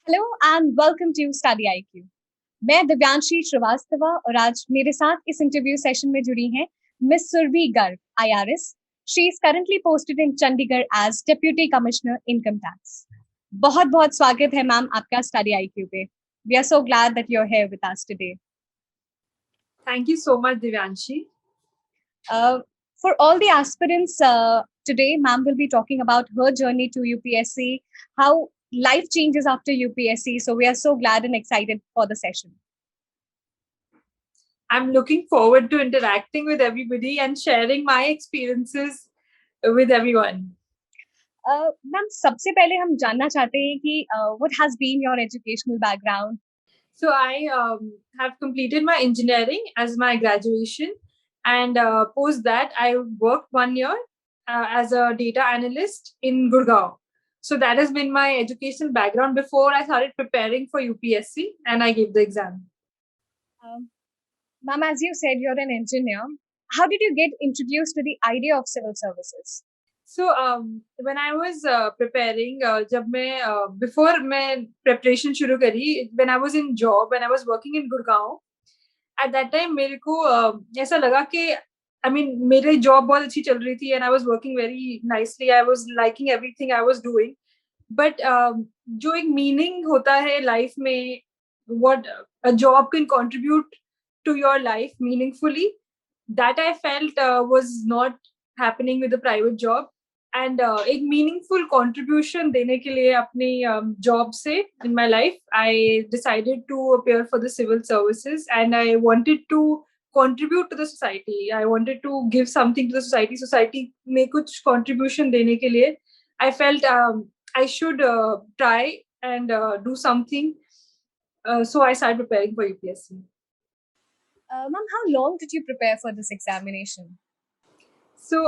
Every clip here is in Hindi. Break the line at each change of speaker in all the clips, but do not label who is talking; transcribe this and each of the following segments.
Hello and welcome to Study IQ. मैं दिव्यांशी श्रीवास्तव और आज मेरे साथ इस इंटरव्यू सेशन में जुड़ी हैं miss Surabhi Garg, IRS. She is currently posted in Chandigarh as deputy commissioner income tax. बहुत बहुत स्वागत है मैम आपका स्टडी आईक्यू पे। We are so glad that you are here with us today.
Thank you so much, Divyanshi.
For all the aspirants, today, ma'am will be talking about her journey to UPSC, how life changes after UPSC. So we are so glad and excited for the session.
I'm looking forward to interacting with everybody and sharing my experiences with everyone.
Ma'am, सबसे पहले हम जानना चाहते हैं कि what has been your educational background?
So I have completed my engineering as my graduation, and post that I worked 1 year as a data analyst in Gurgaon. So that has been my educational background before I started preparing for UPSC and I gave the exam.
Ma'am, as you said, you're an engineer. How did you get introduced to the idea of civil services?
So when I was preparing, जब मैं before मैं preparation शुरू करी, when I was in job, when I was working in Gurgaon, at that time मेरे को ऐसा लगा कि I mean मेरी job बहुत अच्छी चल रही थी and I was working very nicely. I was liking everything I was doing. But जो एक meaning होता है life में, what a job can contribute to your life meaningfully, that I felt was not happening with the private job. And एक मीनिंगफुल कंट्रीब्यूशन देने के लिए अपनी जॉब से in my life I decided to appear for the civil services and I wanted to contribute to the society. I wanted to give something to the society. Society में कुछ contribution देने के लिए I felt I should try and do something. So I started preparing for UPSC.
Ma'am, how long did you prepare for this examination?
So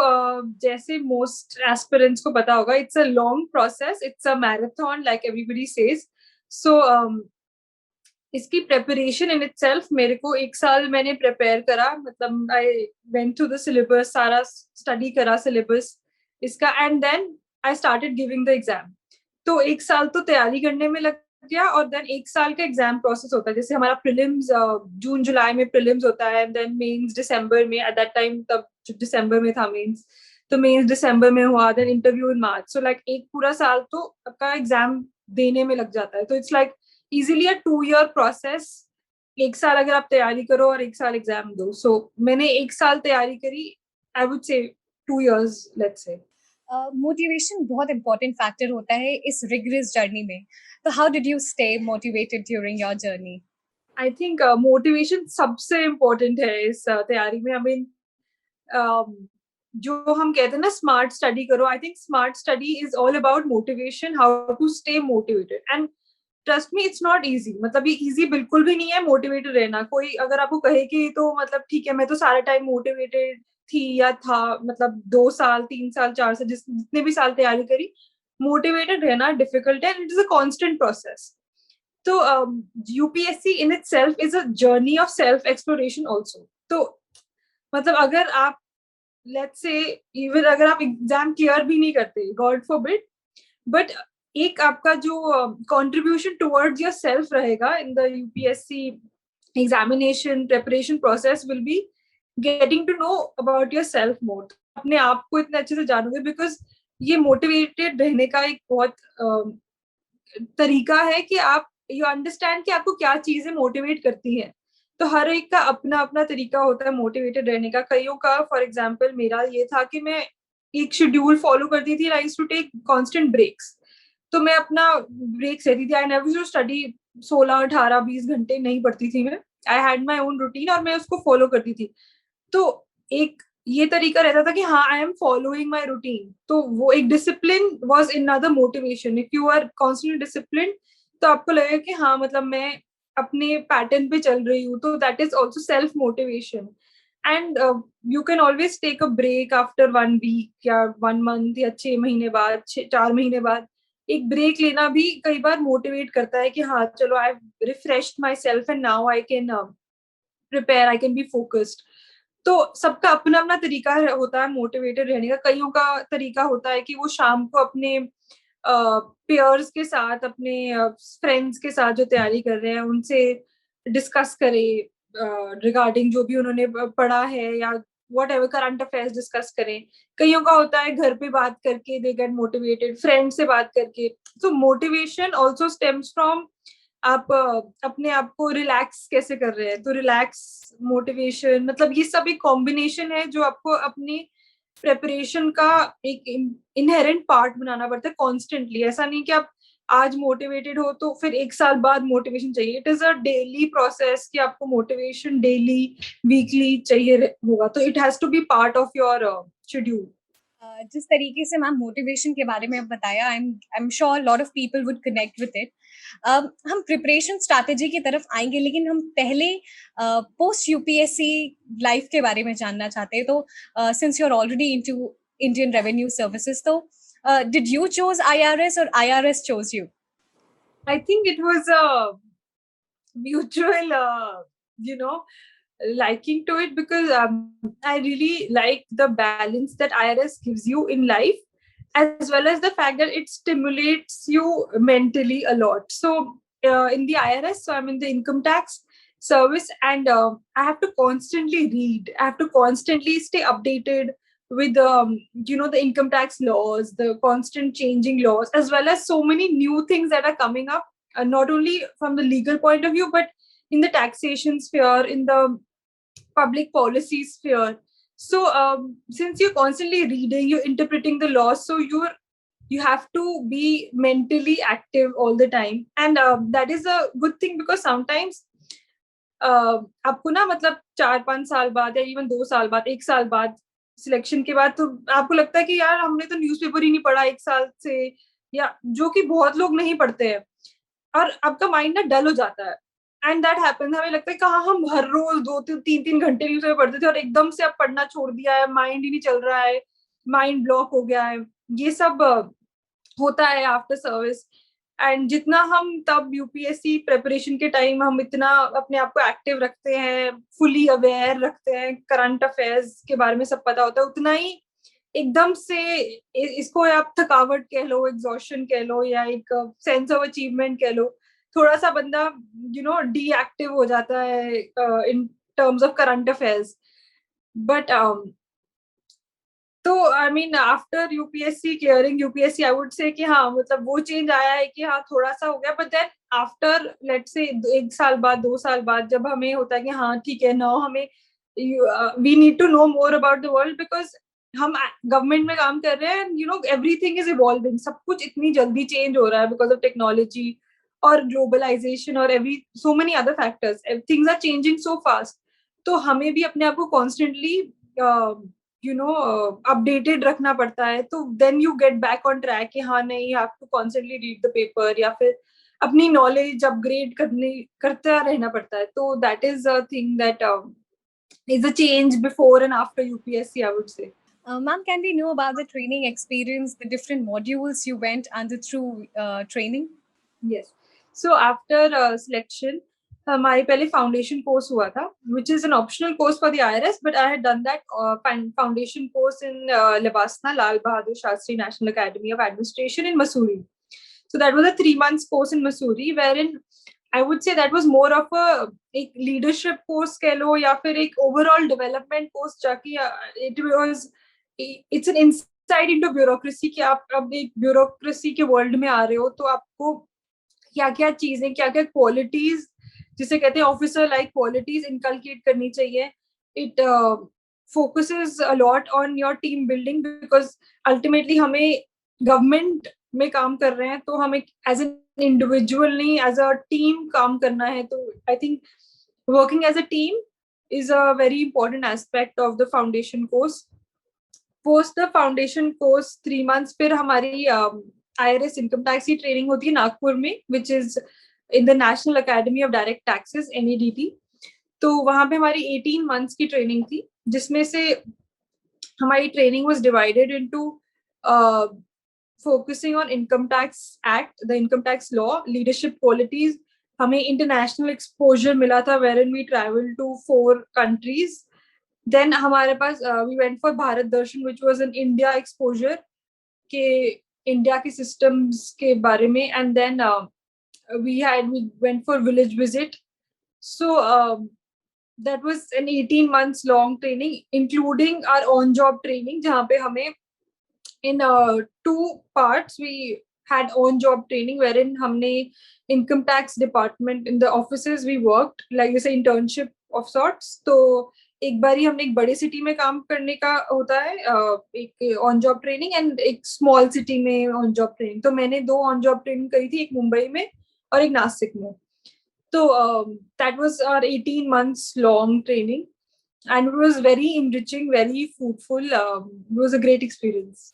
जैसे most aspirants को पता होगा, it's a long process, it's a marathon like everybody says. So इसकी preparation in itself मेरे को 1 साल मैंने prepare करा, मतलब I went through the syllabus, सारा study करा syllabus इसका, and then I started giving the exam. तो 1 साल तो तैयारी करने में लग गया और देन 1 साल का एग्जाम प्रोसेस होता है. जैसे हमारा प्रीलिम्स जून जुलाई में प्रीलिम्स होता है, देन मेंस दिसंबर में. एट दैट टाइम तब दिसंबर में था मेंस, तो मेंस दिसंबर में हुआ, then interview in March. So like एक पूरा साल तो आपका एग्जाम देने में लग जाता है. तो it's like easily a 2 year process. 1 साल अगर आप तैयारी करो और 1 साल एग्जाम दो. सो मैंने 1 साल तैयारी करी. आई वुड से 2 years, लेट्स से.
मोटिवेशन बहुत इंपॉर्टेंट फैक्टर होता है इस रिगरस जर्नी में. तो how did you stay motivated during your journey?
I think motivation सबसे इम्पोर्टेंट है इस तैयारी में. आई मीन जो हम कहते हैं ना स्मार्ट स्टडी करो, I think smart study is all about motivation, how to stay motivated. And trust me, it's not easy. मतलब ये इजी बिल्कुल भी नहीं है मोटिवेटेड रहना. कोई अगर आपको कहे कि तो मतलब ठीक है मैं तो सारा टाइम मोटिवेटेड थी या था, मतलब 2 साल 3 साल 4 साल जितने भी साल तैयारी करी, मोटिवेटेड रहना डिफिकल्ट है. It is a constant process. तो UPSC in itself is a journey of self exploration also. तो मतलब अगर आप लेट्स से इवन अगर आप एग्जाम क्लियर भी नहीं करते, गॉड फॉरबिड, बट एक आपका जो कंट्रीब्यूशन टुवर्ड्स योर सेल्फ रहेगा in the UPSC examination preparation process will be getting to know about yourself more. अपने आप को इतने अच्छे से जानोगे, बिकॉज ये मोटिवेटेड रहने का एक बहुत तरीका है कि आप यू अंडरस्टैंड कि आपको क्या चीजें मोटिवेट करती हैं. तो हर एक का अपना अपना तरीका होता है मोटिवेटेड रहने का. कईयों का, फॉर एग्जाम्पल मेरा ये था कि मैं एक शेड्यूल फॉलो करती थी. I used to take constant breaks. तो मैं अपना ब्रेक्स लेती थी. I never used to study 16 18 20 घंटे नहीं पढ़ती थी मैं. I had my own routine और मैं उसको फॉलो करती थी. तो एक ये तरीका रहता था कि हाँ I am following my routine. तो वो एक discipline was in other motivation. If you are constantly discipline तो आपको लगेगा कि हाँ मतलब मैं अपने पैटर्न पे चल रही हूँ. तो that is also self motivation. And you can always take a break after 1 week या 1 month या 6 महीने बाद, 4 महीने बाद एक ब्रेक लेना भी कई बार मोटिवेट करता है कि हाँ चलो I refreshed myself and now I can prepare, I can be focused. तो सबका अपना अपना तरीका होता है मोटिवेटेड रहने का. कईयों का तरीका होता है कि वो शाम को अपने पेयर्स के साथ, अपने फ्रेंड्स के साथ जो तैयारी कर रहे हैं उनसे डिस्कस करें रिगार्डिंग जो भी उन्होंने पढ़ा है, या what ever current affairs discuss करें. कईयों का होता है घर पे बात करके दे गेट मोटिवेटेड, फ्रेंड से बात करके. सो मोटिवेशन ऑल्सो स्टेम्स फ्रॉम आप अपने आप को रिलैक्स कैसे कर रहे हैं. तो रिलैक्स, मोटिवेशन, मतलब ये सब एक कॉम्बिनेशन है जो आपको अपनी प्रेपरेशन का एक इनहेरेंट पार्ट बनाना पड़ता है कॉन्स्टेंटली. ऐसा नहीं कि आप आज मोटिवेटेड हो तो फिर एक साल बाद मोटिवेशन चाहिए. It is a daily process कि आपको मोटिवेशन डेली, वीकली चाहिए होगा. तो it has to be part of your schedule.
जिस तरीके से मैम मोटिवेशन के बारे में अब बताया, I am sure lot of people would connect with it. हम प्रिपरेशन स्ट्रैटेजी की तरफ आएंगे, लेकिन हम पहले पोस्ट यूपीएससी लाइफ के बारे में जानना चाहते हैं. तो since you are already into Indian revenue services, तो डिड यू चोज आईआरएस और IRS choose you?
I think it was a mutual, liking to it, because I really like the balance that IRS gives you in life, as well as the fact that it stimulates you mentally a lot. So in the IRS, so I'm in the income tax service, and I have to constantly read. I have to constantly stay updated with the income tax laws, the constant changing laws, as well as so many new things that are coming up, not only from the legal point of view, but in the taxation sphere, in the public policy sphere. So since you're constantly reading, you're interpreting the laws, so you have to be mentally active all the time. And that is a good thing, because sometimes आपको ना, मतलब 4-5 साल बाद, या इवन 2 साल बाद, 1 साल बाद, सिलेक्शन के बाद, तो आपको लगता है कि यार हमने तो न्यूज़पेपर ही नहीं पढ़ा 1 साल से, या जो कि बहुत लोग नहीं पढ़ते हैं, और आपका माइंड ना डल हो जाता है. And that happens. हमें लगता है कहाँ हम हर रोज 2-3 घंटे न्यूज़पेपर पढ़ते थे, और एकदम से अब पढ़ना छोड़ दिया है, माइंड ही नहीं चल रहा है, माइंड ब्लॉक हो गया है. ये सब होता है आफ्टर सर्विस. एंड जितना हम तब यूपीएससी प्रिपरेशन के टाइम हम इतना अपने आप को एक्टिव रखते हैं, फुली अवेयर रखते हैं, करंट अफेयर्स के बारे में सब पता होता है, उतना ही एकदम से इसको आप थकावट कह लो, एग्जॉशन कह लो, या एक सेंस ऑफ अचीवमेंट कह लो, थोड़ा सा बंदा डीएक्टिव हो जाता है in terms of current affairs. But तो I mean after UPSC, clearing UPSC, I would say कि हाँ, मतलब वो चेंज आया है कि हाँ थोड़ा सा हो गया. But then after let's say 1 साल बाद, 2 साल बाद, जब हमें होता है कि हाँ ठीक है, नाउ हमें we need to know more about the world, because हम गवर्नमेंट में काम कर रहे हैं. Everything is evolving. सब कुछ इतनी जल्दी चेंज हो रहा है बिकॉज ऑफ टेक्नोलॉजी और ग्लोबलाइजेशन और so many other factors. Things are changing so fast. तो हमें भी अपने आप को कॉन्स्टेंटली अपडेटेड रखना पड़ता है. तो then you get back on track कि हाँ नहीं, you have to constantly read the paper, या फिर अपनी नॉलेज अपग्रेड करता रहना पड़ता है. तो that is a thing that is a change before and after UPSC, I would say.
Ma'am, can we know about the training experience, the different modules you went under through training?
Yes. So after selection, हमारे पहले फाउंडेशन कोर्स हुआ था, which is an optional course for the IRS, but I had done that foundation course in Labasna, Lal Bahadur Shastri National Academy of Administration in Mussoorie. So that was a 3 months course in Mussoorie, wherein I would say that was more of a leadership course कह लो, या फिर एक overall development course, जाकि it's an insight into bureaucracy कि आप अब एक bureaucracy के world में आ रहे हो, तो आपको क्या क्या चीजें, क्या क्या क्वालिटीज, जिसे कहते हैं ऑफिसर लाइक क्वालिटीज, इनकलकेट करनी चाहिए. It focuses a lot on your team building, because ultimately हमें गवर्नमेंट में काम कर रहे हैं, तो हमें एज एन इंडिविजुअल नहीं, एज अ टीम काम करना है. तो I think working as a team is a very important aspect of the foundation course. Post the foundation course 3 months, फिर हमारी IRS इनकम टैक्स की ट्रेनिंग होती है नागपुर में, which is in the National Academy of Direct Taxes, NADT. तो वहां पे हमारी 18 months की ट्रेनिंग थी, जिसमें से हमारी training was divided into focusing on income tax act, the income tax law, leadership qualities. हमें इंटरनेशनल एक्सपोजर मिला था, wherein we traveled to 4 countries. Then हमारे पास we went for Bharat Darshan, which was an India exposure के इंडिया के सिस्टम्स के बारे में. And then we went for village visit. So that was an 18 months long training, including our on job training, jahan pe hame in 2 parts we had on job training, wherein हमने income tax department in the offices we worked like जैसे internship of sorts. तो एक बारी हमने एक बड़े सिटी में काम करने का होता है, एक ऑन जॉब ट्रेनिंग, एंड एक स्मॉल सिटी में ऑन जॉब ट्रेनिंग. तो मैंने 2 ऑन जॉब ट्रेनिंग करी थी, एक मुंबई में और एक नासिक में. तो that was our 18 months long training, and it was very enriching, very fruitful. It was a great experience.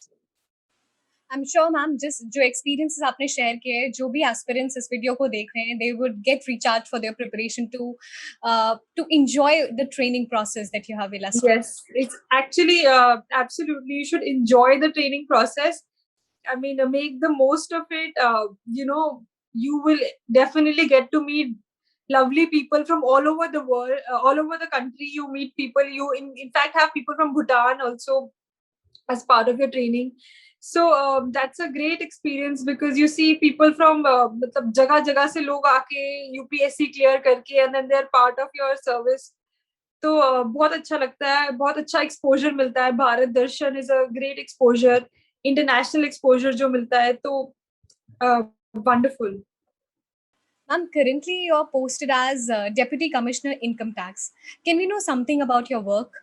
I am sure ma'am, जिस जो एक्सपीरियंसेस आपने शेयर किए हैं, जो भी एस्पिरेंट्स इस वीडियो को देख रहे हैं, they would get recharge for their preparation to enjoy the training process that you have illustrated.
Yes, it's actually absolutely, you should enjoy the training process. I mean, make the most of it. You will definitely get to meet lovely people from all over the world, all over the country. You meet people. You in fact have people from Bhutan also as part of your training. So that's a great experience, because you see people from मतलब जगह जगह से लोग आके UPSC clear करके, and then they're part of your service. तो बहुत अच्छा लगता है, बहुत अच्छा एक्सपोजर मिलता है. Bharat Darshan is a great exposure, international exposure जो मिलता है, तो wonderful.
Ma'am, currently you're posted as Deputy Commissioner Income Tax. Can we know something about your work?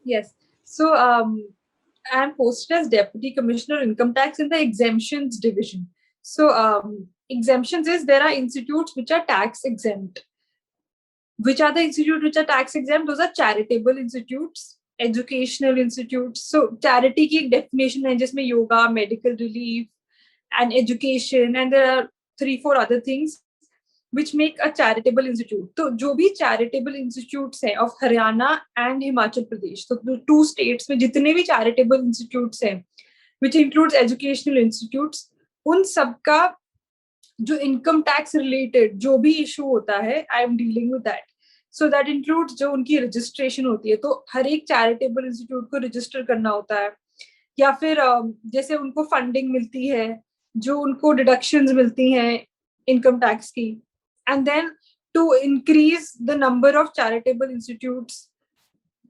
Yes. So I am posted as Deputy Commissioner Income Tax in the Exemptions Division. So exemptions is, there are institutes which are tax exempt. Which are the institutes which are tax exempt? Those are charitable institutes, educational institutes. So charity की एक definition है जिसमें yoga, medical relief, and education, and there are 3-4 other things which make a charitable institute. तो जो भी charitable institutes हैं of हरियाणा and हिमाचल प्रदेश, तो 2 states में जितने भी charitable institutes हैं, which includes educational institutes, उन सबका जो इनकम टैक्स रिलेटेड जो भी इशू होता है, I am dealing with that. So that includes जो उनकी रजिस्ट्रेशन होती है, तो हर एक चैरिटेबल इंस्टीट्यूट को रजिस्टर करना होता है, या फिर जैसे उनको फंडिंग मिलती है, जो उनको डिडक्शंस मिलती हैं इनकम टैक्स की, and then to increase the number of charitable institutes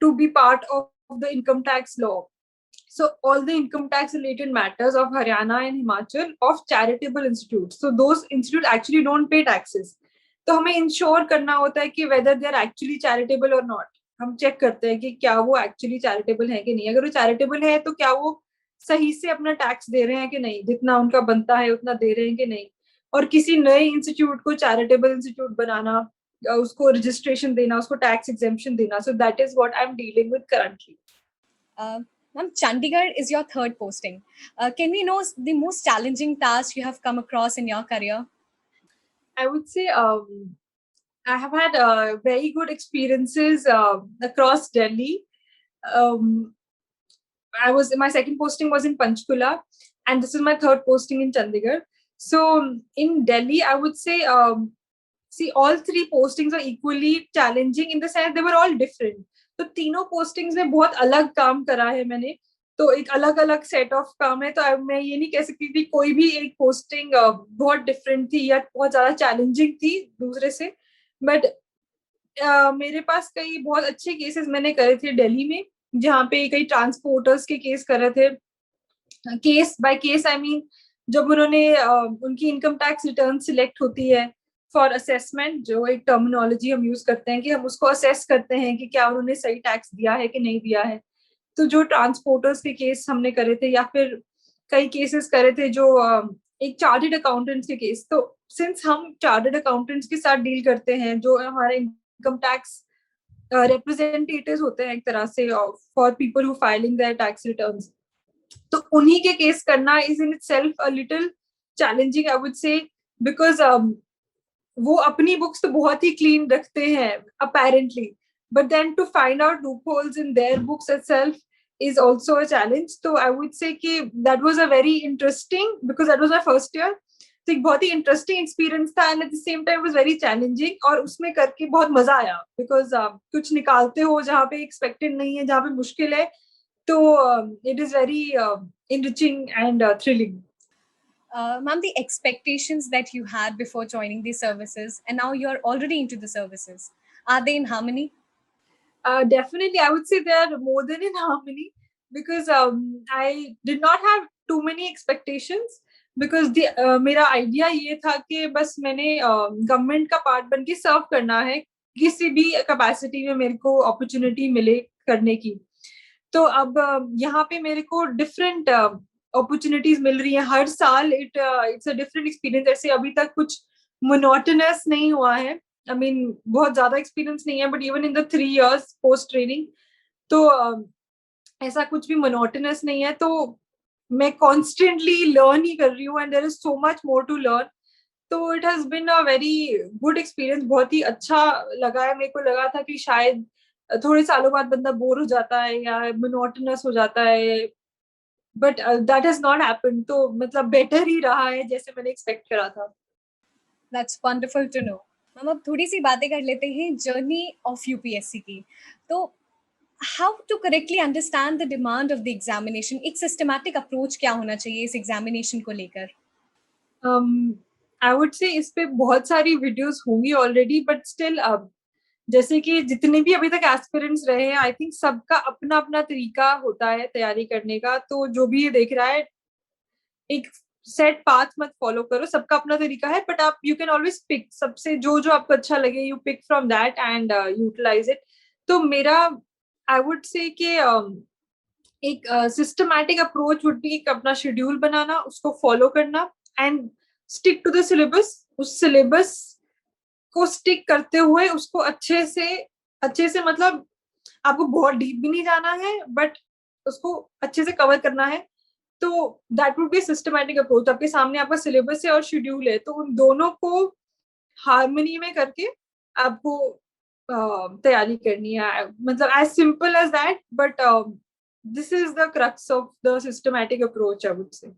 to be part of the income tax law. So all the income tax related matters of Haryana and Himachal of charitable institutes. So those institutes actually don't pay taxes. तो हमें इंश्योर करना होता है कि whether they are actually charitable or not. हम चेक करते हैं कि क्या वो actually charitable है कि नहीं. अगर वो charitable है तो क्या वो सही से अपना टैक्स दे रहे हैं कि नहीं, जितना उनका बनता है उतना दे रहे हैं कि नहीं. और किसी नए इंस्टीट्यूट को चैरिटेबल इंस्टीट्यूट बनाना, उसको रजिस्ट्रेशन देना, उसको टैक्स एग्जेम्पशन देना. So that is what I am dealing with currently.
Ma'am, Chandigarh is your third posting. Can we know the most challenging task you have come across in your career?
I would say I have had very good experiences across Delhi. My second posting was in Panchkula, and this is my third posting in Chandigarh. So in Delhi, I would say, see, all 3 postings are equally challenging in the sense they were all different. तो तीनों पोस्टिंग्स में बहुत अलग काम करा है मैंने, तो एक अलग अलग सेट ऑफ काम है. तो मैं ये नहीं कह सकती थी कोई भी एक पोस्टिंग बहुत डिफरेंट थी या बहुत ज्यादा चैलेंजिंग थी दूसरे से. बट मेरे पास कई बहुत अच्छे केसेस मैंने करे थे दिल्ली में, जहाँ पे कई ट्रांसपोर्टर्स के केस कर रहे थे. Case by case, I mean जब उन्होंने उनकी इनकम टैक्स रिटर्न सिलेक्ट होती है फॉर असेसमेंट, जो एक टर्मिनोलॉजी हम यूज करते हैं कि हम उसको असेस करते हैं कि क्या उन्होंने सही टैक्स दिया है कि नहीं दिया है. तो जो ट्रांसपोर्टर्स के केस हमने करे थे, या फिर कई केसेस करे थे जो एक चार्टर्ड अकाउंटेंट्स के केस. तो सिंस हम चार्टर्ड अकाउंटेंट्स के साथ डील करते हैं, जो हमारे इनकम टैक्स रिप्रेजेंटेटिव्स होते हैं एक तरह से for people who filing their tax returns, तो उन्हीं के केस करना is in itself a little challenging, I would say, because वो अपनी बुक्स तो बहुत ही क्लीन रखते हैं apparently, but then to find out loopholes in their books itself is also a challenge. So I would say कि that was a very interesting, because that was my first year, तो एक बहुत ही interesting experience था, and at the same time was very challenging. और उसमें करके बहुत मजा आया, because कुछ निकालते हो जहाँ पे expected नहीं है, जहाँ पे मुश्किल है, तो it is very enriching and thrilling.
Ma'am, the expectations that you had before joining these services and now you're already into the services, are they in harmony?
Definitely, I would say they are more than in harmony because I did not have too many expectations because मेरा आइडिया ये था कि बस मैंने गवर्नमेंट का पार्ट बन के सर्व करना है किसी भी कैपेसिटी में मेरे को अपॉर्चुनिटी मिले करने की। तो अब यहाँ पे मेरे को डिफरेंट अपॉर्चुनिटीज मिल रही है हर साल। It's a different experience. ऐसे अभी तक कुछ मोनोटोनस नहीं हुआ है। आई मीन बहुत ज्यादा एक्सपीरियंस नहीं है but even in the 3 years post training तो ऐसा कुछ भी मोनोटोनस नहीं है। तो मैं कॉन्स्टेंटली लर्न ही कर रही हूँ and there is so much more to learn. तो it has been a very good experience. बहुत ही अच्छा लगा है। मेरे को लगा था कि शायद थोड़े सालों बाद बंदा बोर हो जाता है या मोनोटोनस हो जाता है but that has not happened. तो मतलब बेटर ही रहा है जैसे मैंने एक्सपेक्ट करा था।
That's wonderful to know. हम अब थोड़ी सी बातें कर लेते हैं जर्नी ऑफ यूपीएससी की। तो how to correctly understand the demand of the examination, एक सिस्टमैटिक अप्रोच क्या होना चाहिए इस एग्जामिनेशन को लेकर?
आई वुड से इस पे बहुत सारी वीडियोस होंगी ऑलरेडी बट स्टिल अब जैसे कि जितने भी अभी तक एस्पिरेंट्स रहे हैं आई थिंक सबका अपना अपना तरीका होता है तैयारी करने का। तो जो भी ये देख रहा है एक सेट पाथ मत फॉलो करो। सबका अपना तरीका है बट आप यू कैन ऑलवेज पिक सबसे जो जो आपको अच्छा लगे। You pick from that and utilise it. तो मेरा आई वुड से कि एक सिस्टमैटिक अप्रोच वुड बी एक अपना शेड्यूल बनाना उसको फॉलो करना and stick to the syllabus. उस सिलेबस को स्टिक करते हुए उसको अच्छे से मतलब आपको बहुत डीप भी नहीं जाना है बट उसको अच्छे से कवर करना है। तो that would be systematic approach. आपके सामने आपका सिलेबस है और शेड्यूल है तो उन दोनों को हार्मनी में करके आपको तैयारी करनी है। मतलब as simple as that but this is the crux of the systematic approach I would say.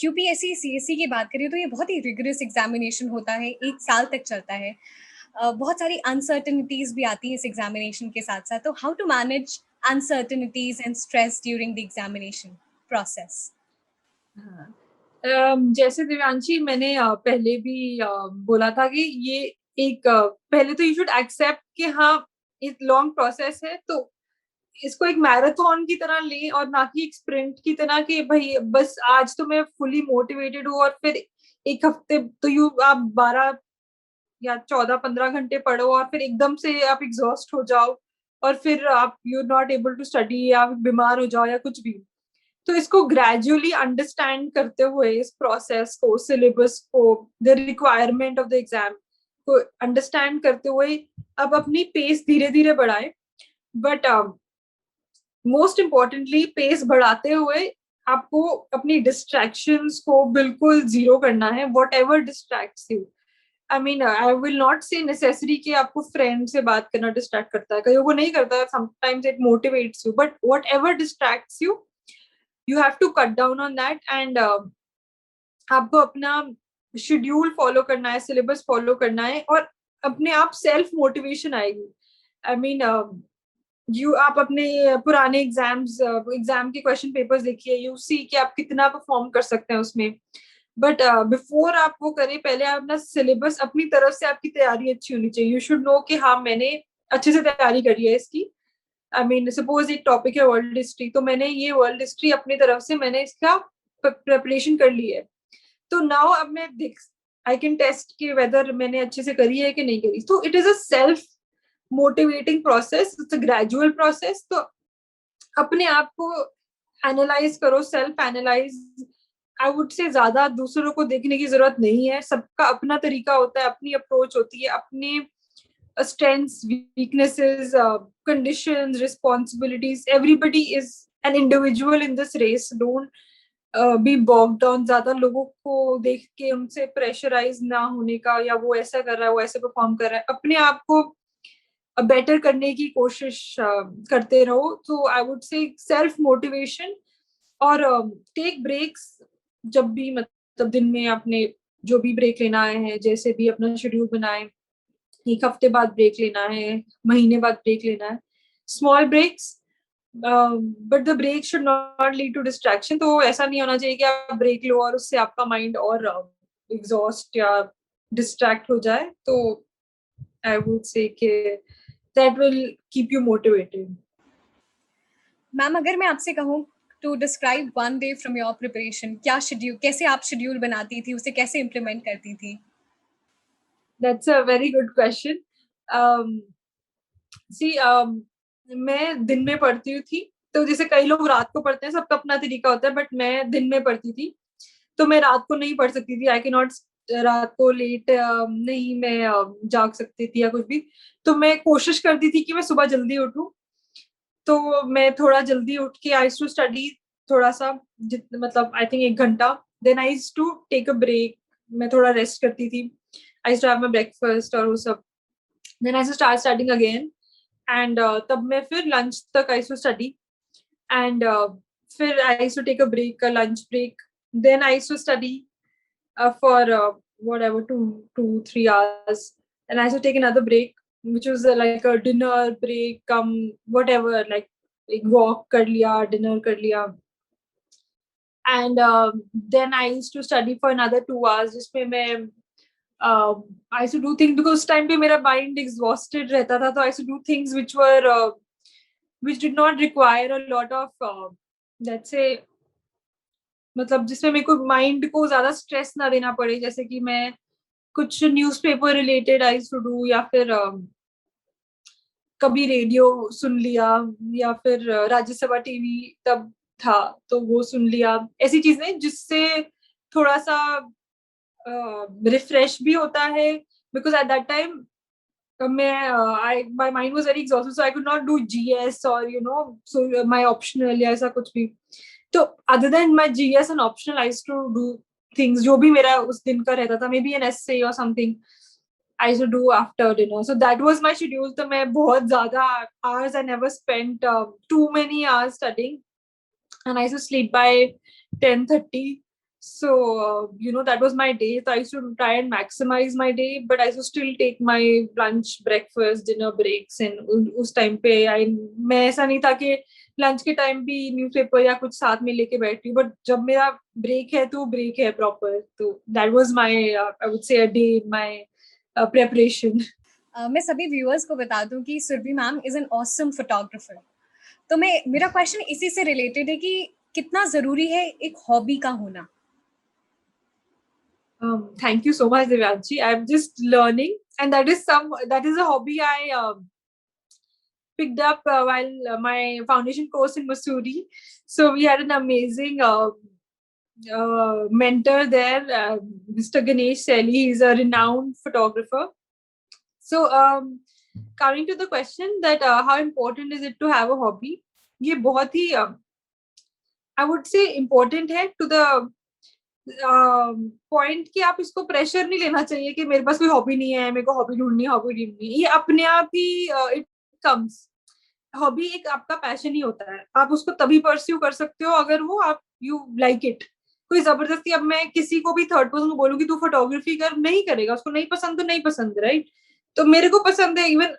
UPSC CSC की बात करें तो ये बहुत ही रिगरस एग्जामिनेशन होता है, 1 साल तक चलता है। बहुत सारी अनसर्टनिटीज भी आती हैं इस एग्जामिनेशन के साथ साथ। तो how to manage uncertainties and stress during the examination process?
हाँ। जैसे दिव्यांशी मैंने पहले भी बोला था कि ये एक पहले तो यू शुड एक्सेप्ट कि हाँ एक लॉन्ग प्रोसेस है। तो इसको एक मैराथन की तरह लें और ना कि एक स्प्रिंट की तरह कि भाई बस आज तो मैं फुली मोटिवेटेड हूँ और फिर एक हफ्ते तो यू आप 12 या 14-15 घंटे पढ़ो और फिर एकदम से आप एग्जॉस्ट हो जाओ और फिर आप you not able to study या बीमार हो जाओ या कुछ भी। तो इसको ग्रेजुअली अंडरस्टैंड करते हुए इस प्रोसेस को सिलेबस को the requirement of the exam को अंडरस्टैंड करते हुए अब अपनी पेस धीरे धीरे बढ़ाएं। बट मोस्ट इम्पोर्टेंटली पेस बढ़ाते हुए आपको अपनी डिस्ट्रैक्शंस को बिल्कुल जीरो करना है। What ever distracts you. I mean I will not से नेसेसरी कि आपको फ्रेंड से बात करना डिस्ट्रैक्ट करता है। कहीं वो नहीं करता। Sometimes it motivates you but what ever distracts you you have to cut down on that and आपको अपना शेड्यूल फॉलो करना है सिलेबस फॉलो करना है और अपने आप सेल्फ मोटिवेशन आएगी। आई मीन यू आप अपने पुराने एग्जाम के क्वेश्चन पेपर्स देखिए। यू सी कि आप कितना परफॉर्म कर सकते हैं उसमें। बट बिफोर आप वो करें पहले आप अपना सिलेबस अपनी तरफ से आपकी तैयारी अच्छी होनी चाहिए। यू शुड नो कि हाँ मैंने अच्छे से तैयारी करी है इसकी। आई मीन सपोज एक टॉपिक है वर्ल्ड हिस्ट्री तो मैंने ये वर्ल्ड हिस्ट्री अपनी तरफ से मैंने इसका प्रिपरेशन कर ली है। तो नाउ अब मैं देख आई कैन टेस्ट कि वेदर मैंने अच्छे से करी है कि नहीं करी। तो it is a self motivating process. It's a gradual process. तो अपने आप को एनालाइज करो सेल्फ एनालाइज। आई वुड से ज्यादा दूसरों को देखने की जरूरत नहीं है। सबका अपना तरीका होता है अपनी अप्रोच होती है अपने strengths, weaknesses, conditions, responsibilities. Everybody is an individual in this race. Don't be bogged down. ज्यादा लोगों को देख के उनसे प्रेशराइज ना होने का या वो ऐसा कर रहा है वो ऐसे परफॉर्म कर रहा है। अपने आप को बेटर करने की कोशिश करते रहो। तो आई वुड से सेल्फ मोटिवेशन और टेक ब्रेक्स जब भी मतलब दिन में आपने जो भी ब्रेक लेना है जैसे भी अपना शेड्यूल बनाए। एक हफ्ते बाद ब्रेक लेना है महीने बाद ब्रेक लेना है। Small breaks but the break should not lead to distraction. तो ऐसा नहीं होना चाहिए कि आप ब्रेक लो और उससे आपका माइंड और एग्जॉस्ट या डिस्ट्रैक्ट हो जाए. तो आई वुड से कि that will keep you motivated.
Ma'am, अगर मैं आपसे कहूँ to describe one day from your preparation, क्या शेड्यूल, कैसे आप शेड्यूल बनाती थी, उसे कैसे इम्प्लीमेंट करती थी?
That's a very good question. See मैं दिन में पढ़ती थी. तो जैसे कई लोग रात को पढ़ते हैं, सबका अपना तरीका होता है, बट मैं दिन में पढ़ती थी. तो मैं रात को नहीं पढ़ सकती थी. आई के नॉट रात को लेट नहीं मैं जाग सकती थी या कुछ भी. तो मैं कोशिश करती थी कि मैं सुबह जल्दी उठूं. तो मैं थोड़ा जल्दी उठ के आई टू स्टडी थोड़ा सा, मतलब आई थिंक 1 घंटा. Then I to take a break. मैं थोड़ा रेस्ट करती थी. I to have my breakfast और वो सब. Then I to start studying again. And तब मैं फिर लंच तक आई टू स्टडी. एंड फिर I to take a break, lunch break. Then I to study for whatever 2-3 hours, and I used to take another break, which was like a dinner break, whatever, like एक walk कर लिया, dinner कर लिया. And then I used to study for another 2 hours, जिसमें मैं I used to do things because उस time पे मेरा mind exhausted रहता था. तो I used to do things which did not require a lot of let's say, मतलब जिसमें मेरे को माइंड को ज्यादा स्ट्रेस ना देना पड़े. जैसे कि मैं कुछ newspaper related I to do, या फिर कभी रेडियो सुन लिया, या फिर राज्यसभा टीवी तब था तो वो सुन लिया. ऐसी चीजें जिससे थोड़ा सा रिफ्रेश भी होता है. बिकॉज एट दैट टाइम मैं I my mind was very exhausted, so I could not do GS और सो माय ऑप्शनल या ऐसा कुछ भी. तो other than my GS and optional I used to do things जो भी मेरा उस दिन का रहता था, मे बी एन एसे और something I used to do after dinner. So that was my schedule. तो मैं बहुत ज़्यादा hours, I never spent too many hours studying, and I used to sleep by 10:30. So that was my day. So I used to try and maximize my day, but I used to still take my lunch, breakfast, dinner breaks. And उस time पे मैं ऐसा नहीं था कि लंच के टाइम भी न्यूज़पेपर या कुछ साथ में लेके बैठी हूँ. बट जब मेरा ब्रेक है तो ब्रेक है प्रॉपर. तो that was my I would say a day in my preparation.
मैं सभी व्यूअर्स को बता दूं कि Surabhi ma'am is an awesome photographer. तो मेरा क्वेश्चन इसी से रिलेटेड है कि कितना जरूरी है एक हॉबी का होना?
Thank you so much, Divyanshi. I'm just learning, and that is a hobby I picked up while my foundation course in Missouri. So we had an amazing mentor there, Mr. Ganesh Selly. He's a renowned photographer. So coming to the question that how important is it to have a hobby? ये बहुत ही I would say important है to the पॉइंट कि आप इसको प्रेशर नहीं लेना चाहिए कि मेरे पास कोई हॉबी नहीं है, मेरे को हॉबी ढूंढनी है. ये अपने आप ही इट कम्स. हॉबी एक आपका पैशन ही होता है. आप उसको तभी परस्यू कर सकते हो अगर वो आप यू लाइक इट. कोई जबरदस्ती अब मैं किसी को भी थर्ड पर्सन को बोलूंगी तू फोटोग्राफी कर, नहीं करेगा. उसको नहीं पसंद तो नहीं पसंद, राइट? तो मेरे को पसंद है. इवन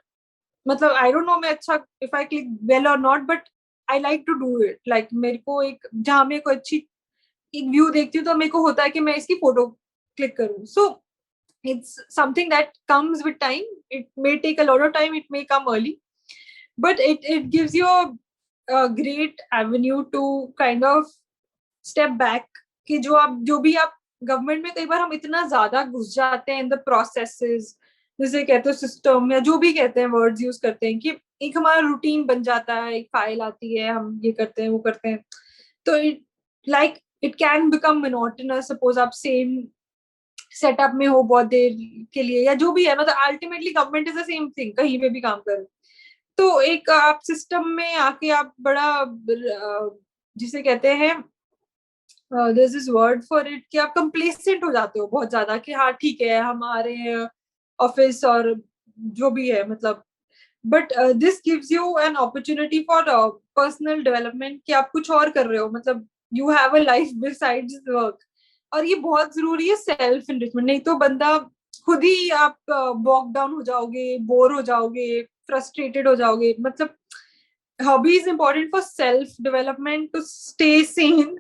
मतलब आई डोंट नो मैं अच्छा इफ आई क्लिक वेल और not, but I like to do it. Like मेरे को एक जहां मेरे को अच्छी एक व्यू देखती हूँ तो मेरे को होता है कि मैं इसकी फोटो क्लिक करूँ. So it's something that comes with time. It may take a lot of time, it may come early, but it gives you a great avenue to kind of step back. कि जो भी आप गवर्नमेंट में कई बार हम इतना ज्यादा घुस जाते हैं इन द प्रोसेसेस, जैसे कहते हैं सिस्टम या जो भी कहते हैं वर्ड्स यूज करते हैं, कि एक हमारा रूटीन बन जाता है. एक फाइल आती है, हम ये करते हैं वो करते हैं. तो it can become monotonous. Suppose आप सेम सेटअप में हो बहुत देर के लिए या जो भी है. मतलब ultimately government is the same thing, कहीं पे भी काम करें. तो एक आप सिस्टम में आके आप बड़ा जिसे कहते हैं there is this word for it, कि आप कंप्लेसेंट हो जाते हो बहुत ज्यादा कि हाँ ठीक है हमारे ऑफिस और जो भी है. मतलब but this gives you an opportunity for personal development कि आप कुछ और कर रहे हो. मतलब you have a life besides work. और ये बहुत जरूरी है सेल्फ इनरिचमेंट. नहीं तो बंदा खुद ही आप बॉक डाउन हो जाओगे, बोर हो जाओगे, फ्रस्ट्रेटेड हो जाओगे. मतलब hobby is important for self development, to stay sane.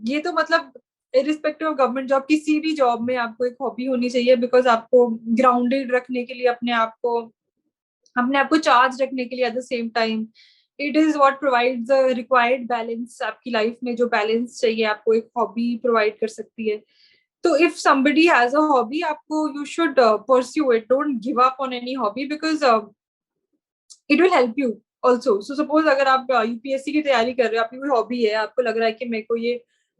ये तो मतलब इरिस्पेक्टिव ऑफ गवर्नमेंट जॉब, किसी भी जॉब में आपको एक हॉबी होनी चाहिए, बिकॉज आपको ग्राउंडेड रखने के लिए, अपने आप को चार्ज रखने के लिए, at the same time it is what provides the required balance. आपकी लाइफ में जो बैलेंस चाहिए आपको एक हॉबी प्रोवाइड कर सकती है. तो if somebody has a hobby, आपको you should pursue it. Don't give up on any hobby because it will help you also. So suppose अगर आप यूपीएससी की तैयारी कर रहे हो, आपकी कोई हॉबी है, आपको लग रहा है कि मेरे को ये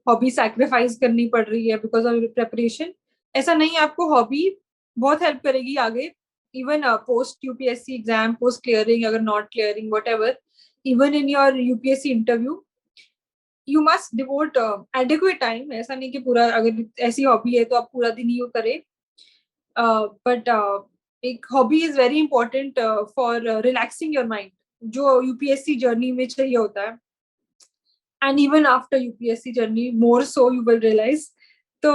हॉबी सैक्रिफाइस करनी पड़ रही है बिकॉज ऑफ प्रेपरेशन, ऐसा नहीं. आपको हॉबी बहुत हेल्प करेगी आगे, even post UPSC exam, post clearing, अगर not clearing, whatever, even in your UPSC interview, you must devote adequate time. ऐसा नहीं कि पूरा, अगर ऐसी हॉबी है तो आप पूरा दिन ही वो करें. बट एक hobby is very important for relaxing your mind, जो यूपीएससी जर्नी में चाहिए होता है. And even after UPSC journey more so you will realise. तो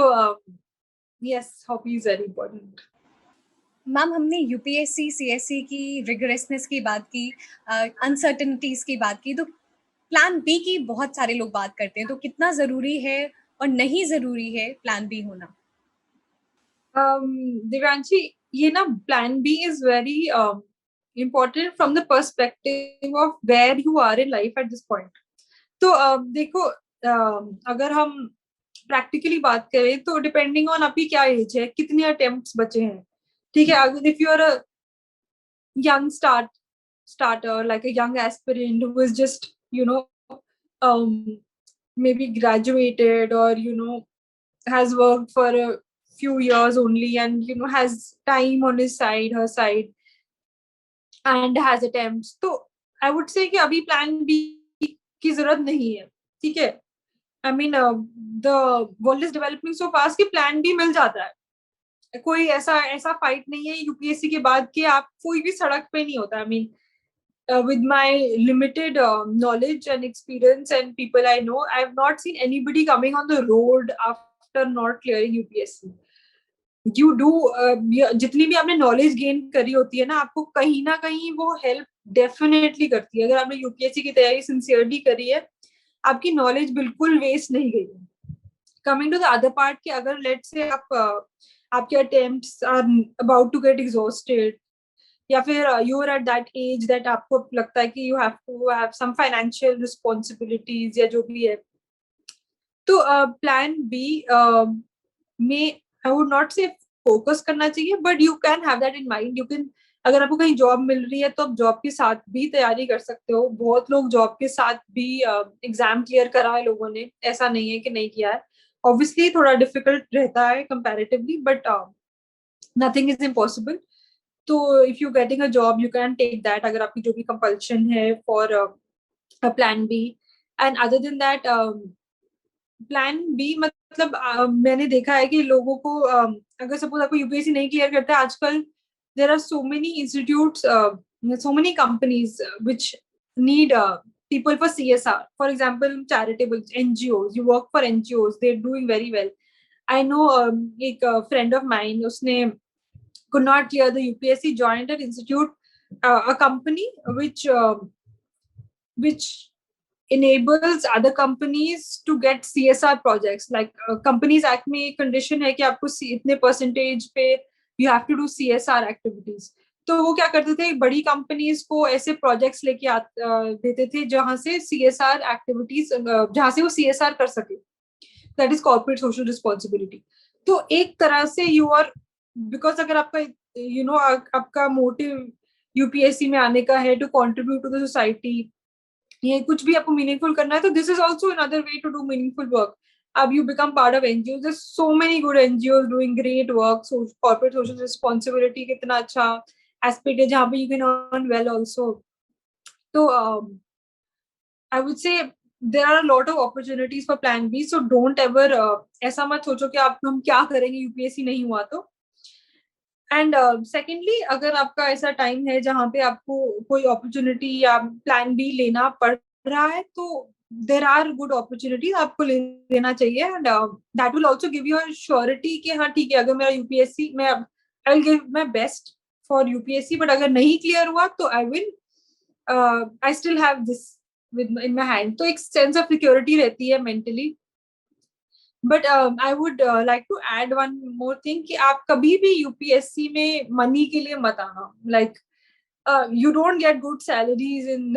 yes, hobby is very important.
Ma'am, हमने यूपीएससी सीएससी की रिगरसनेस की बात की, अनसर्टेनिटीज की बात की, तो प्लान बी की बहुत सारे लोग बात करते हैं, तो कितना जरूरी है और नहीं जरूरी है प्लान बी होना?
दिव्यांशी, ये ना plan B is very important from the perspective of where you are in life at this point. तो देखो, अगर हम प्रैक्टिकली बात करें तो डिपेंडिंग ऑन आपकी क्या एज है, कितने अटेम्प्ट्स बचे हैं, ठीक है. अगर if you are a young starter, like a young aspirant who is just, um maybe graduated, or has worked for a few years only, and has time on his side, her side, and has attempts, तो I would say कि अभी प्लान बी की जरूरत नहीं है, ठीक है. I mean the world is developing so fast कि प्लान बी मिल जाता है. कोई ऐसा फाइट नहीं है यूपीएससी के बाद कि आप कोई भी सड़क पे नहीं होता. I mean with my limited knowledge and experience and people I know, I have not seen anybody coming on the road after not clearing UPSC. You do जितनी भी आपने नॉलेज गेन करी होती है ना, आपको कहीं ना कहीं वो हेल्प डेफिनेटली करती है. अगर आपने यूपीएससी की तैयारी सिंसियरली करी है, आपकी नॉलेज बिल्कुल वेस्ट नहीं गई है. Coming to the other part, कि अगर लेट्स से आपके attempts are about to get exhausted, या फिर you are at that age that आपको लगता है कि you have to have some financial responsibilities या जो भी है, तो प्लान बी में I would not say focus करना चाहिए, but you can have that in mind. You can, अगर आपको कहीं जॉब मिल रही है तो आप जॉब के साथ भी तैयारी कर सकते हो. बहुत लोग जॉब के साथ भी एग्जाम क्लियर करा है लोगों ने, ऐसा नहीं है कि नहीं किया है. ऑब्वियसली थोड़ा डिफिकल्ट रहता है comparatively, but nothing is impossible. तो if you getting a job, you can take that, अगर आपकी जो भी कंपल्शन है for plan B. And other than that, plan B मतलब मैंने देखा है कि लोगों को अगर सपोज आपको यूपीएससी नहीं क्लियर करता है, आजकल there are so many institutes, so many companies which need people for CSR. For example, charitable NGOs. You work for NGOs, they're doing very well. I know एक friend of mine, उसने could not clear the UPSC, joined an institute, a company which enables other companies to get CSR projects. Like Companies Act में एक condition है कि आपको इतने percentage पे you have to do CSR activities. तो वो क्या करते थे, बड़ी कंपनीज को ऐसे प्रोजेक्ट्स लेके देते थे जहां से CSR एक्टिविटीज, जहां से वो CSR कर सके. That is corporate social responsibility. तो एक तरह से यू आर, बिकॉज अगर आपका आपका मोटिव यूपीएससी में आने का है to contribute to the society, ये कुछ भी आपको मीनिंगफुल करना है, तो this is also another way to do meaningful work. अब you become part of NGO. There so many good NGO doing great work. Corporate social responsibility कितना अच्छा एस्पेक्ट है जहाँ पे you can earn well also. तो I would say there are a lot of opportunities for plan B, so don't ever ऐसा मत सोचो कि हम क्या करेंगे यूपीएससी नहीं हुआ तो. एंड सेकेंडली, अगर आपका ऐसा टाइम है जहाँ पे आपको कोई अपॉर्चुनिटी या प्लान बी लेना पड़ रहा है, तो देर आर गुड अपॉर्चुनिटीज, आपको लेना चाहिए. And that will also give you a surety कि हाँ ठीक है, अगर मेरा यूपीएससी, मैं I will give my best for UPSC, but अगर नहीं क्लियर हुआ तो I will I still have this in my hand. तो एक sense of security रहती है mentally. But I would like to add one more thing कि आप कभी भी UPSC में money के लिए मत आना. Like you don't get good salaries in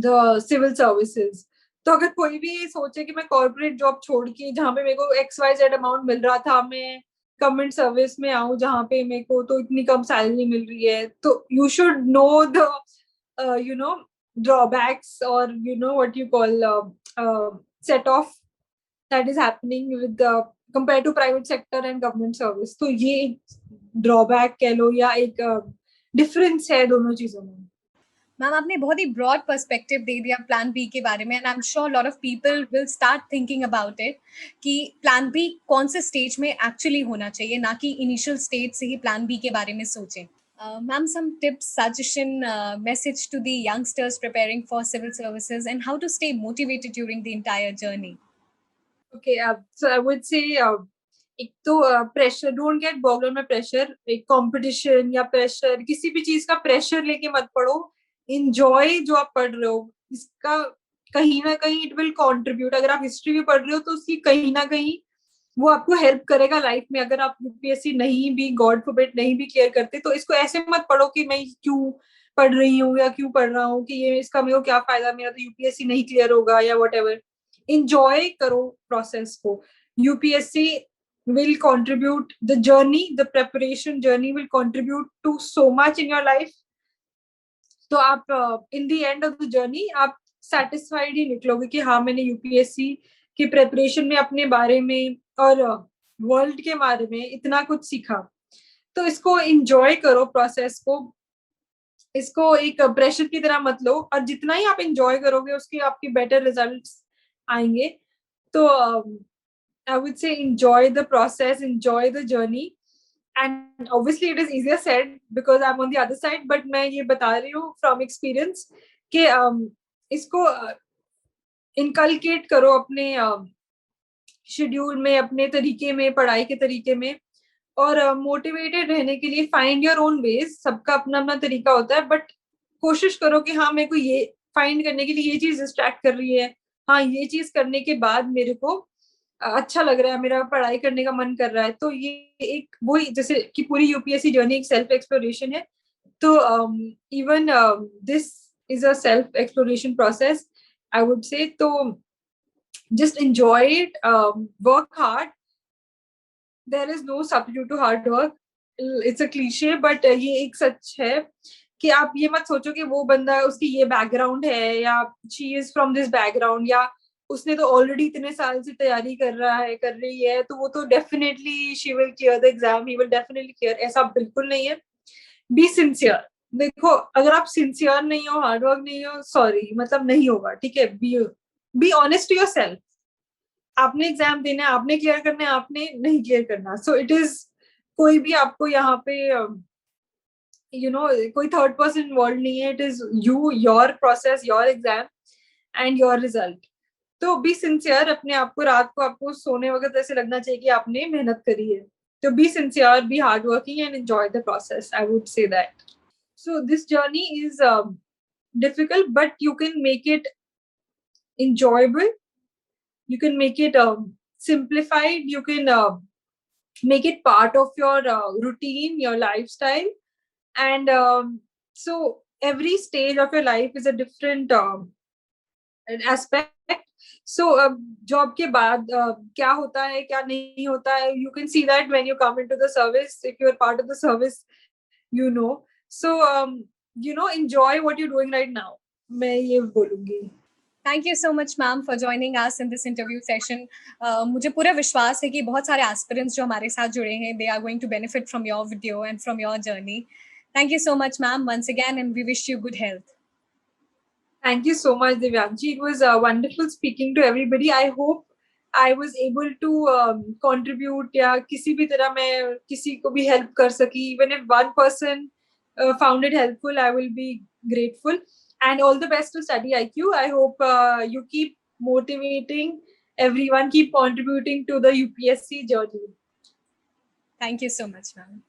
the civil services. तो अगर कोई भी सोचे कि मैं कॉर्पोरेट जॉब छोड़ के जहाँ पे मेरे को XYZ अमाउंट मिल रहा था, मैं गवर्नमेंट सर्विस में आऊँ जहाँ पे मेरे को तो इतनी कम सैलरी मिल रही है, तो you should know the drawbacks or what you call set off that is happening with the compared to private sector and government service. तो ये एक ड्रॉबैक कह लो या एक डिफरेंस है दोनों चीजों में.
मैम आपने बहुत ही ब्रॉड पर्सपेक्टिव दे दिया प्लान बी के बारे में, and I am sure lot of people will start thinking about it कि प्लान बी कौन से स्टेज में एक्चुअली होना चाहिए, ना कि इनिशियल स्टेज से ही प्लान बी के बारे में सोचें. Ma'am, some tips, suggestion, message to the youngsters preparing for civil services and how to stay motivated during the entire journey.
Okay, so I would say एक तो pressure, don't get bogged down by pressure. एक कंपटीशन या प्रेशर, किसी भी चीज का प्रेशर लेके मत पढ़ो. इंजॉय जो आप पढ़ रहे हो इसका कहीं ना कहीं इट विल कंट्रीब्यूट. अगर आप हिस्ट्री भी पढ़ रहे हो तो उसकी कहीं ना कहीं वो आपको हेल्प करेगा लाइफ में. अगर आप यूपीएससी नहीं भी, गॉड फॉरबिड, नहीं भी क्लियर करते तो इसको ऐसे मत पढ़ो कि मैं क्यों पढ़ रही हूँ या क्यों पढ़ रहा हूँ, कि ये इसका मेरे को क्या फायदा, मेरा तो यूपीएससी नहीं क्लियर होगा या व्हाटएवर. enjoy करो प्रोसेस को. UPSC will contribute, the journey, the preparation journey will contribute to so much in your life. तो आप in the end of the journey आप satisfied ही निकलोगे कि हाँ मैंने UPSC की प्रेपरेशन में अपने बारे में और वर्ल्ड के बारे में इतना कुछ सीखा. तो इसको enjoy करो प्रोसेस को. इसको एक प्रेशर की तरह मत लो, और जितना ही आप enjoy करोगे उसके आपके better results आएंगे. तो I would say enjoy the process, enjoy the journey. And obviously it is easier said because I'm on the other side, but मैं ये बता रही हूँ from experience कि इसको inculcate करो अपने शेड्यूल में, अपने तरीके में, पढ़ाई के तरीके में. और मोटिवेटेड रहने के लिए फाइंड योर ओन वेज. सबका अपना अपना तरीका होता है, बट कोशिश करो कि हाँ मेरे को ये फाइंड करने के लिए ये चीज डिस्ट्रैक्ट कर रही है, हाँ ये चीज करने के बाद मेरे को अच्छा लग रहा है, मेरा पढ़ाई करने का मन कर रहा है. तो ये एक वही, जैसे कि पूरी यूपीएससी जर्नी एक सेल्फ एक्सप्लोरेशन है. तो even this is a self exploration process, I would say. तो just enjoy it, work hard. There is no substitute to hard work. It's a cliche, but ये एक सच है कि आप ये मत सोचो कि वो बंदा उसकी ये बैकग्राउंड है या she is from this background या उसने तो ऑलरेडी इतने साल से तैयारी कर रही है तो वो तो definitely she will clear the exam, he will definitely clear. ऐसा बिल्कुल नहीं है. Be sincere. देखो अगर आप सिंसियर नहीं हो, हार्डवर्क नहीं हो, सॉरी मतलब नहीं होगा, ठीक है. Be honest to yourself. आपने एग्जाम देना है, आपने क्लियर करना है, आपने नहीं क्लियर करना. सो इट इज, कोई भी आपको यहाँ पे कोई थर्ड पर्सन इन्वॉल्व नहीं है. It is you, your process, your exam and your result. तो बी सिंसियर. अपने आप को, रात को आपको सोने वक्त ऐसे लगना चाहिए कि आपने मेहनत करी है. तो be sincere, be hard working and enjoy the process. I would say that. So this journey is difficult, but you can make it enjoyable. You can make it simplified. You can make it part of your routine, your lifestyle. And so every stage of your life is a different aspect. So job के बाद क्या होता है, क्या नहीं होता है, you can see that when you come into the service. If you're part of the service, so enjoy what you're doing right now. मैं ये बोलूंगी.
Thank you so much, ma'am, for joining us in this interview session. मुझे पूरा विश्वास है कि बहुत सारे aspirants जो हमारे साथ जुड़े हैं, they are going to benefit from your video and from your journey. Thank you so much, ma'am, once again, and we wish you good health.
Thank you so much, Divyanshi. It was wonderful speaking to everybody. I hope I was able to contribute या किसी भी तरह मैं किसी को भी help कर सकी. Even if one person found it helpful, I will be grateful. And all the best to Study IQ. I hope you keep motivating everyone, keep contributing to the UPSC journey.
Thank you so much, ma'am.